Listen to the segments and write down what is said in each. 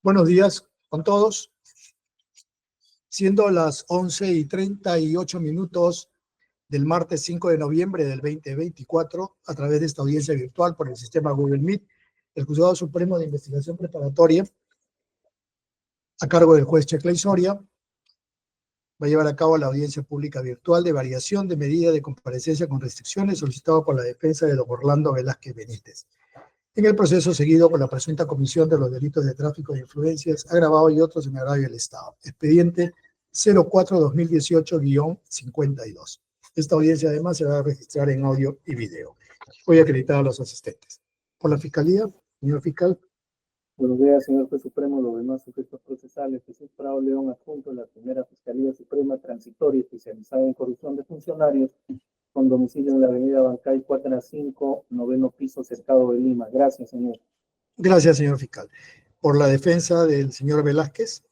Buenos días con todos. Siendo las 11:38 del martes 5 de noviembre del 2024, a través de esta audiencia virtual por el sistema Google Meet, el Juzgado Supremo de Investigación Preparatoria, a cargo del juez Checley Soria, va a llevar a cabo la audiencia pública virtual de variación de medida de comparecencia con restricciones solicitado por la defensa de don Orlando Velázquez Benítez, en el proceso seguido por la presunta comisión de los delitos de tráfico de influencias, agravado y otros en agravio del Estado. Expediente 04-2018-52. Esta audiencia además se va a registrar en audio y video. Voy a acreditar a los asistentes. Por la Fiscalía, señor fiscal. Buenos días, señor juez supremo. Los demás sujetos procesales, Jesús Prado León, adjunto a la Primera Fiscalía Suprema Transitoria especializada en corrupción de funcionarios, con domicilio en la avenida Bancay 4-5, noveno piso, Cercado de Lima. Gracias, señor. Gracias, señor fiscal. Por la defensa del señor Velázquez.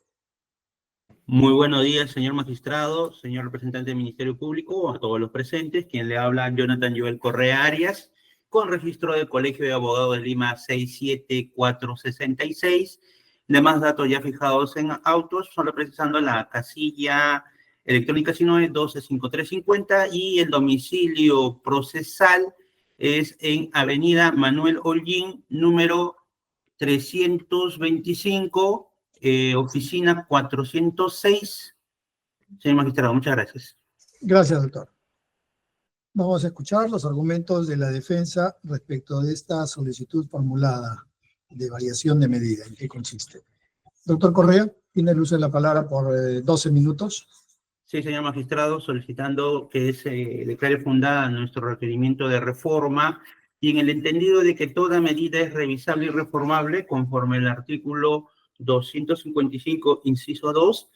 Muy buenos días, señor magistrado, señor representante del Ministerio Público, a todos los presentes. Quien le habla, Jonathan Joel Correa Arias, con registro del Colegio de Abogados de Lima 67466. Demás datos ya fijados en autos, solo precisando la casilla electrónica 125350 y el domicilio procesal es en Avenida Manuel Holguín, número 325, oficina 406. Señor magistrado, muchas gracias. Gracias, doctor. Vamos a escuchar los argumentos de la defensa respecto de esta solicitud formulada de variación de medida. ¿En qué consiste? Doctor Correa, tiene el uso de la palabra por 12 minutos. Sí, señor magistrado, solicitando que se declare fundada nuestro requerimiento de reforma y en el entendido de que toda medida es revisable y reformable conforme el artículo 255, inciso 2,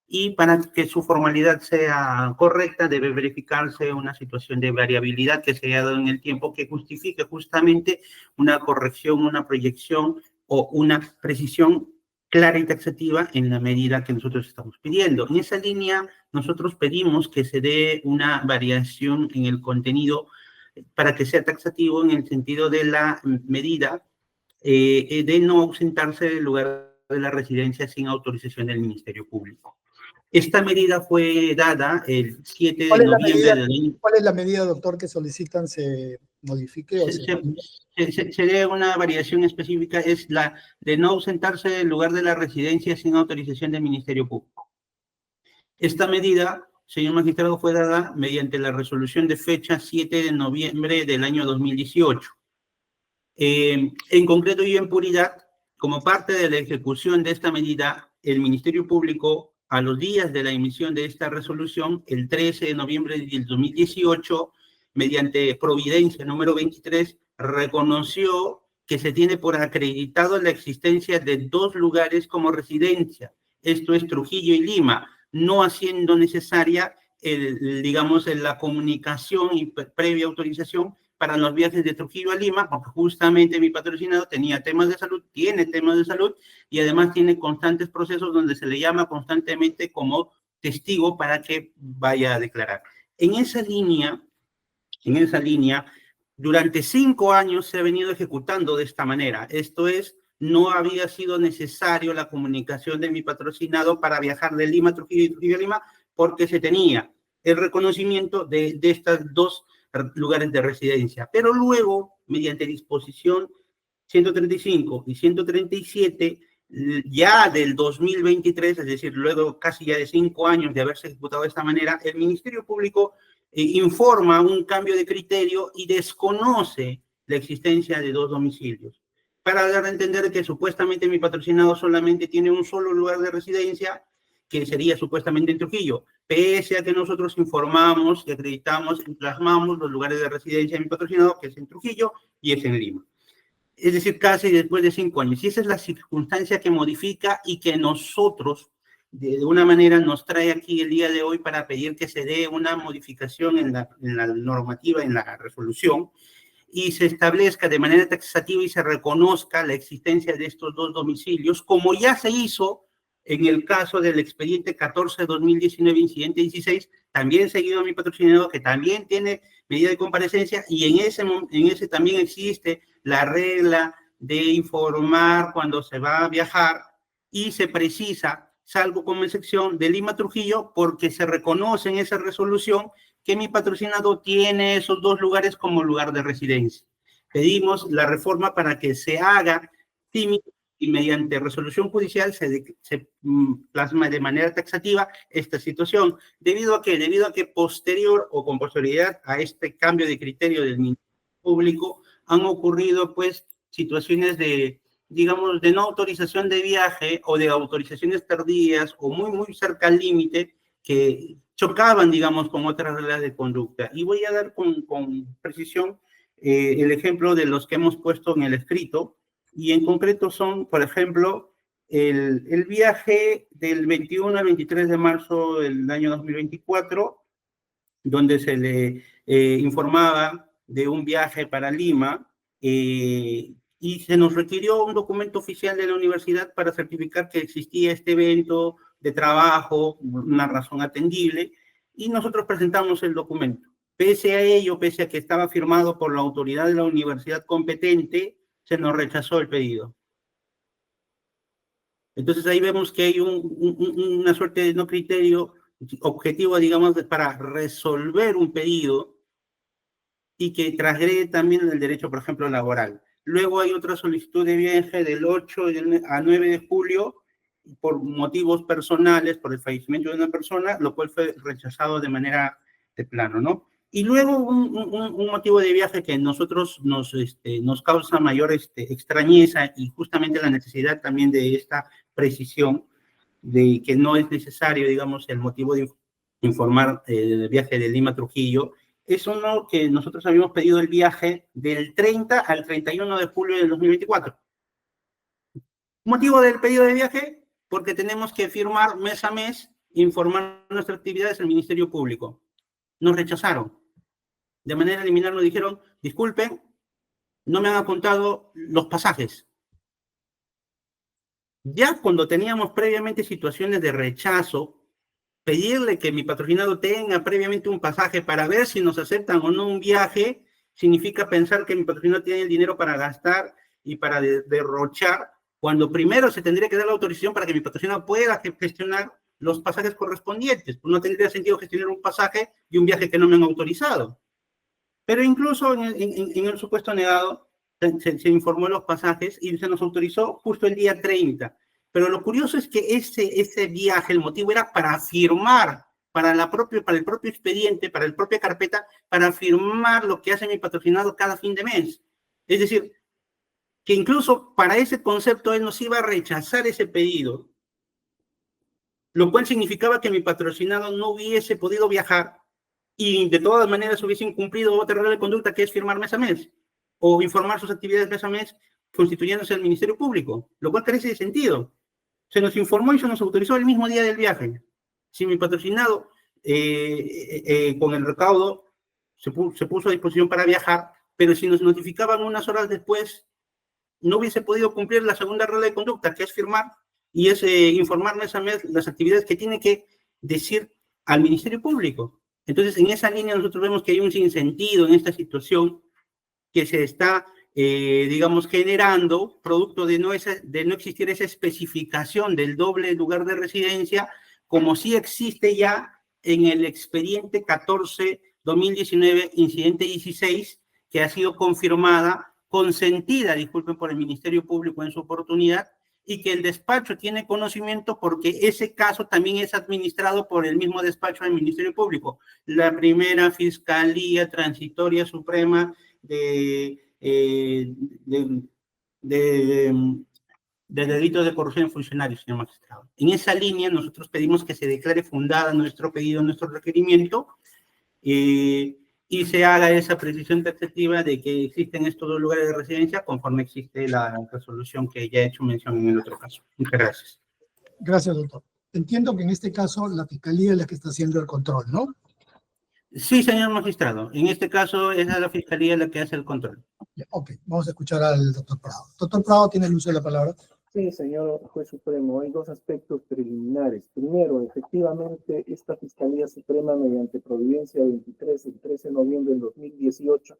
y para que su formalidad sea correcta debe verificarse una situación de variabilidad que se haya dado en el tiempo que justifique justamente una corrección, una proyección o una precisión clara y taxativa en la medida que nosotros estamos pidiendo. En esa línea, nosotros pedimos que se dé una variación en el contenido para que sea taxativo en el sentido de la medida de no ausentarse del lugar de la residencia sin autorización del Ministerio Público. Esta medida fue dada el 7 de noviembre del año. ¿Cuál es la medida, doctor, que solicitan se modifique? Se dé una variación específica, es la de no ausentarse del lugar de la residencia sin autorización del Ministerio Público. Esta medida, señor magistrado, fue dada mediante la resolución de fecha 7 de noviembre del año 2018. En concreto y en puridad, como parte de la ejecución de esta medida, el Ministerio Público, a los días de la emisión de esta resolución, el 13 de noviembre del 2018, mediante providencia número 23, reconoció que se tiene por acreditado la existencia de dos lugares como residencia, esto es Trujillo y Lima, no haciendo necesaria, la comunicación y previa autorización para los viajes de Trujillo a Lima, porque justamente mi patrocinado tenía temas de salud, tiene temas de salud, y además tiene constantes procesos donde se le llama constantemente como testigo para que vaya a declarar. En esa línea, durante 5 años se ha venido ejecutando de esta manera. Esto es, no había sido necesario la comunicación de mi patrocinado para viajar de Lima a Trujillo y Trujillo a Lima, porque se tenía el reconocimiento de estas dos lugares de residencia. Pero luego, mediante disposición 135 y 137, ya del 2023, es decir, luego casi ya de 5 años de haberse ejecutado de esta manera, el Ministerio Público informa un cambio de criterio y desconoce la existencia de dos domicilios, para dar a entender que supuestamente mi patrocinado solamente tiene un solo lugar de residencia, que sería supuestamente en Trujillo, pese a que nosotros informamos, acreditamos y plasmamos los lugares de residencia de mi patrocinado, que es en Trujillo y es en Lima. Es decir, casi después de 5 años. Y esa es la circunstancia que modifica y que nosotros, de una manera, nos trae aquí el día de hoy para pedir que se dé una modificación en la normativa, en la resolución, y se establezca de manera taxativa y se reconozca la existencia de estos dos domicilios, como ya se hizo en el caso del expediente 14-2019, incidente 16, también seguido a mi patrocinador, que también tiene medida de comparecencia, y en ese también existe la regla de informar cuando se va a viajar y se precisa, salvo como excepción, de Lima Trujillo, porque se reconoce en esa resolución que mi patrocinado tiene esos dos lugares como lugar de residencia. Pedimos la reforma para que se haga tímido y mediante resolución judicial se plasma de manera taxativa esta situación. ¿Debido a qué? Debido a que posterior o con posterioridad a este cambio de criterio del Ministerio Público han ocurrido pues situaciones de, digamos, de no autorización de viaje o de autorizaciones tardías o muy cerca al límite que chocaban, digamos, con otras reglas de conducta. Y voy a dar con precisión el ejemplo de los que hemos puesto en el escrito, y en concreto son, por ejemplo, el viaje del 21 al 23 de marzo del año 2024, donde se le informaba de un viaje para Lima, y se nos requirió un documento oficial de la universidad para certificar que existía este evento de trabajo, una razón atendible, y nosotros presentamos el documento. Pese a ello, pese a que estaba firmado por la autoridad de la universidad competente, se nos rechazó el pedido. Entonces ahí vemos que hay una suerte de no criterio objetivo, digamos, para resolver un pedido y que transgrede también el derecho, por ejemplo, laboral. Luego hay otra solicitud de viaje del 8 a 9 de julio por motivos personales, por el fallecimiento de una persona, lo cual fue rechazado de manera de plano, ¿no? Y luego un motivo de viaje que nosotros nos causa mayor extrañeza y justamente la necesidad también de esta precisión de que no es necesario, digamos, el motivo de informar del viaje de Lima Trujillo, es uno que nosotros habíamos pedido el viaje del 30 al 31 de julio del 2024. ¿Motivo del pedido de viaje? Porque tenemos que firmar mes a mes, informar nuestras actividades al Ministerio Público. Nos rechazaron. De manera liminar nos dijeron, disculpen, no me han apuntado los pasajes. Ya cuando teníamos previamente situaciones de rechazo, pedirle que mi patrocinado tenga previamente un pasaje para ver si nos aceptan o no un viaje, significa pensar que mi patrocinado tiene el dinero para gastar y para derrochar, cuando primero se tendría que dar la autorización para que mi patrocinado pueda gestionar los pasajes correspondientes. Pues no tendría sentido gestionar un pasaje y un viaje que no me han autorizado. Pero incluso en el supuesto negado se informó de los pasajes y se nos autorizó justo el día 30. Pero lo curioso es que ese viaje, el motivo era para firmar, para el propio expediente, para la propia carpeta, para firmar lo que hace mi patrocinado cada fin de mes. Es decir, que incluso para ese concepto él nos iba a rechazar ese pedido, lo cual significaba que mi patrocinado no hubiese podido viajar y de todas maneras hubiesen cumplido otra regla de conducta que es firmar mes a mes o informar sus actividades mes a mes constituyéndose al Ministerio Público, lo cual carece de sentido. Se nos informó y se nos autorizó el mismo día del viaje. Si mi patrocinado con el recaudo se puso a disposición para viajar, pero si nos notificaban unas horas después, no hubiese podido cumplir la segunda regla de conducta, que es firmar y es informar mes a mes las actividades que tiene que decir al Ministerio Público. Entonces, en esa línea nosotros vemos que hay un sinsentido en esta situación que se está, digamos, generando producto de no existir esa especificación del doble lugar de residencia, como sí existe ya en el expediente 14-2019, incidente 16, que ha sido confirmada, consentida, disculpen, por el Ministerio Público en su oportunidad, y que el despacho tiene conocimiento porque ese caso también es administrado por el mismo despacho del Ministerio Público, la primera Fiscalía Transitoria Suprema de delitos de corrupción en funcionarios, señor magistrado. En esa línea nosotros pedimos que se declare fundada nuestro pedido, nuestro requerimiento, y se haga esa precisión taxativa de que existen estos dos lugares de residencia conforme existe la resolución que ya he hecho mención en el otro caso. Muchas gracias. Gracias, doctor. Entiendo que en este caso la Fiscalía es la que está haciendo el control, ¿no? Sí, señor magistrado. En este caso es la Fiscalía la que hace el control. Ok, vamos a escuchar al doctor Prado. Doctor Prado, tiene el uso de la palabra. Sí, señor juez supremo, hay dos aspectos preliminares. Primero, efectivamente, esta Fiscalía Suprema, mediante providencia 23 del 13 de noviembre del 2018,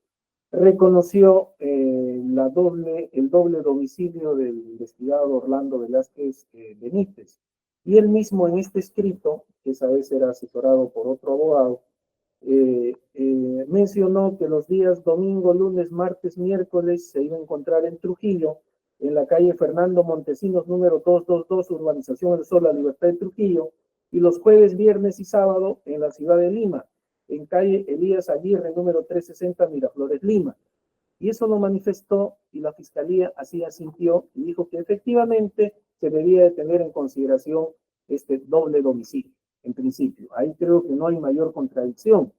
reconoció el doble domicilio del investigado Orlando Velázquez Benítez. Y él mismo en este escrito, que esa vez era asesorado por otro abogado, mencionó que los días domingo, lunes, martes, miércoles se iba a encontrar en Trujillo, en la calle Fernando Montesinos, número 222, Urbanización El Sol, La Libertad de Trujillo, y los jueves, viernes y sábado en la ciudad de Lima, en calle Elías Aguirre, número 360, Miraflores, Lima. Y eso lo manifestó y la Fiscalía así asintió y dijo que efectivamente se debía de tener en consideración este doble domicilio, en principio. Ahí creo que no hay mayor contradicción.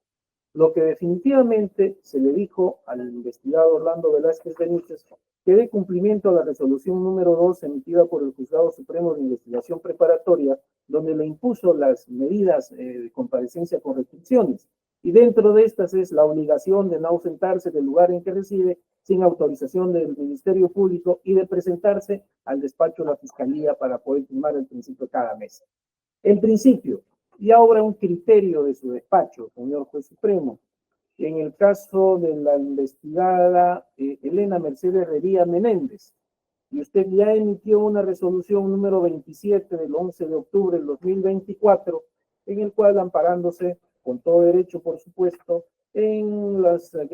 Lo que definitivamente se le dijo al investigado Orlando Velázquez Benítez que dé cumplimiento a la resolución número 2 emitida por el Juzgado Supremo de Investigación Preparatoria, donde le impuso las medidas de comparecencia con restricciones. Y dentro de estas es la obligación de no ausentarse del lugar en que reside sin autorización del Ministerio Público y de presentarse al despacho de la Fiscalía para poder firmar el principio cada mes. En principio, y ahora un criterio de su despacho, señor Juez Supremo, en el caso de la investigada Elena Mercedes Revilla Menéndez, y usted ya emitió una resolución número 27 del 11 de octubre del 2024, en el cual, amparándose con todo derecho, por supuesto, en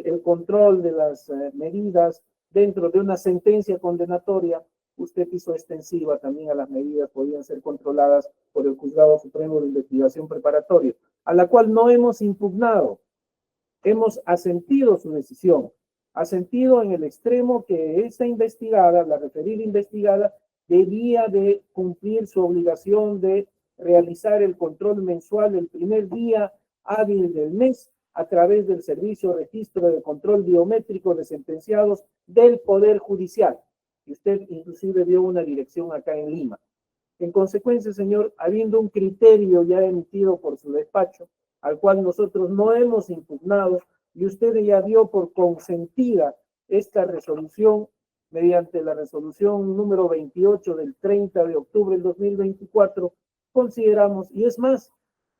el control de las medidas dentro de una sentencia condenatoria, usted hizo extensiva también a las medidas que podían ser controladas por el Juzgado Supremo de Investigación Preparatoria, a la cual no hemos impugnado. Hemos asentido su decisión, asentido en el extremo que esta investigada, la referida investigada, debía de cumplir su obligación de realizar el control mensual el primer día hábil del mes a través del Servicio Registro de Control Biométrico de Sentenciados del Poder Judicial. Y usted inclusive dio una dirección acá en Lima. En consecuencia, señor, habiendo un criterio ya emitido por su despacho, al cual nosotros no hemos impugnado, y usted ya dio por consentida esta resolución mediante la resolución número 28 del 30 de octubre del 2024, consideramos, y es más,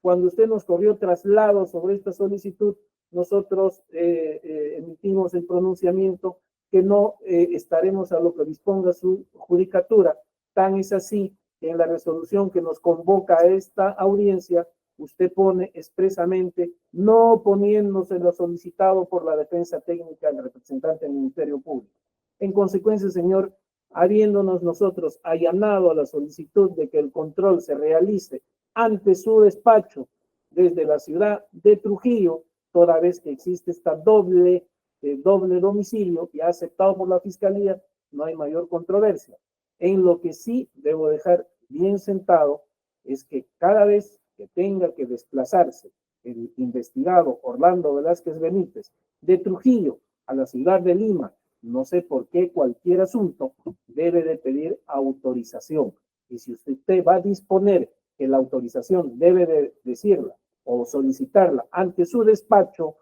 cuando usted nos corrió traslado sobre esta solicitud, nosotros emitimos el pronunciamiento que no estaremos a lo que disponga su judicatura. Tan es así que en la resolución que nos convoca a esta audiencia, usted pone expresamente no oponiéndose lo solicitado por la defensa técnica del representante del Ministerio Público. En consecuencia, señor, habiéndonos nosotros allanado a la solicitud de que el control se realice ante su despacho desde la ciudad de Trujillo, toda vez que existe esta doble domicilio y ha aceptado por la Fiscalía, no hay mayor controversia. En lo que sí debo dejar bien sentado es que cada vez que tenga que desplazarse el investigado Orlando Velázquez Benítez de Trujillo a la ciudad de Lima, no sé por qué cualquier asunto, debe de pedir autorización. Y si usted va a disponer que la autorización debe de decirla o solicitarla ante su despacho,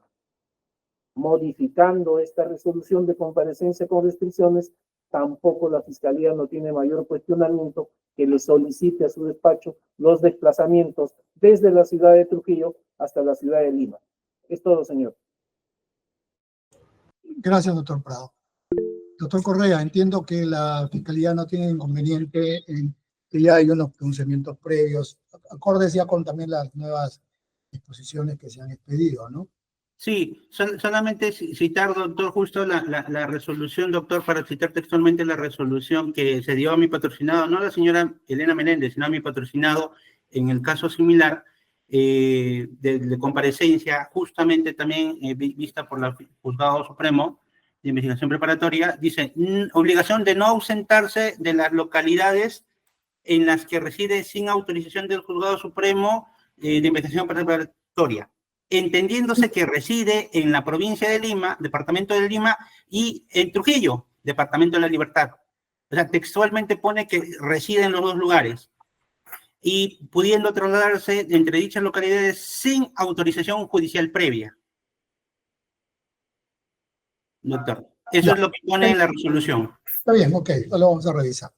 modificando esta resolución de comparecencia con restricciones, tampoco la Fiscalía no tiene mayor cuestionamiento que le solicite a su despacho los desplazamientos desde la ciudad de Trujillo hasta la ciudad de Lima. Es todo, señor. Gracias, doctor Prado. Doctor Correa, entiendo que la Fiscalía no tiene inconveniente en que ya hay unos pronunciamientos previos, acordes ya con también las nuevas disposiciones que se han expedido, ¿no? Sí, solamente citar, doctor, justo la resolución, doctor, para citar textualmente la resolución que se dio a mi patrocinado, no a la señora Elena Menéndez, sino a mi patrocinado en el caso similar de comparecencia, justamente también vista por el Juzgado Supremo de Investigación Preparatoria, dice, obligación de no ausentarse de las localidades en las que reside sin autorización del Juzgado Supremo de Investigación Preparatoria, entendiéndose que reside en la provincia de Lima, departamento de Lima, y en Trujillo, departamento de la Libertad. O sea, textualmente pone que reside en los dos lugares y pudiendo trasladarse entre dichas localidades sin autorización judicial previa. Doctor, eso es lo que pone en la resolución. Está bien, ok, lo vamos a revisar.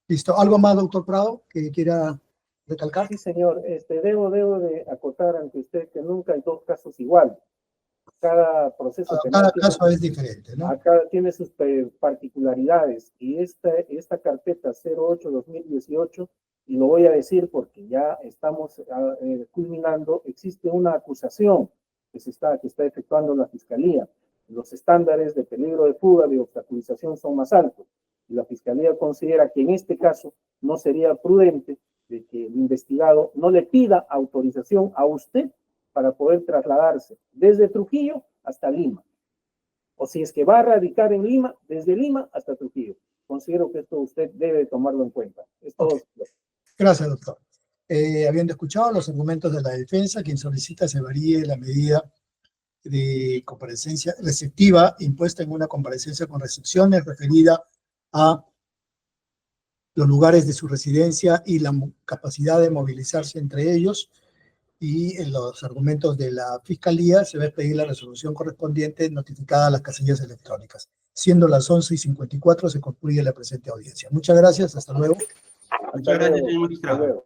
Listo. ¿Algo más, doctor Prado, que quiera recalcar? Sí, señor. Debo de acotar ante usted que nunca hay dos casos iguales. cada proceso Cada penal caso es diferente, ¿no? acá tiene sus particularidades, y esta carpeta 08-2018, y lo voy a decir porque ya estamos culminando, existe una acusación que está efectuando la Fiscalía. Los estándares de peligro de fuga, de obstaculización son más altos, y la Fiscalía considera que en este caso no sería prudente de que el investigado no le pida autorización a usted para poder trasladarse desde Trujillo hasta Lima. O si es que va a radicar en Lima, desde Lima hasta Trujillo. Considero que esto usted debe tomarlo en cuenta. Okay. Gracias, doctor. Habiendo escuchado los argumentos de la defensa, quien solicita se varíe la medida de comparecencia receptiva impuesta en una comparecencia con recepciones referida a los lugares de su residencia y la capacidad de movilizarse entre ellos, y en los argumentos de la Fiscalía se va a pedir la resolución correspondiente notificada a las casillas electrónicas. Siendo las 11:54, se concluye la presente audiencia. Muchas gracias, hasta luego. Muchas gracias, señor magistrado.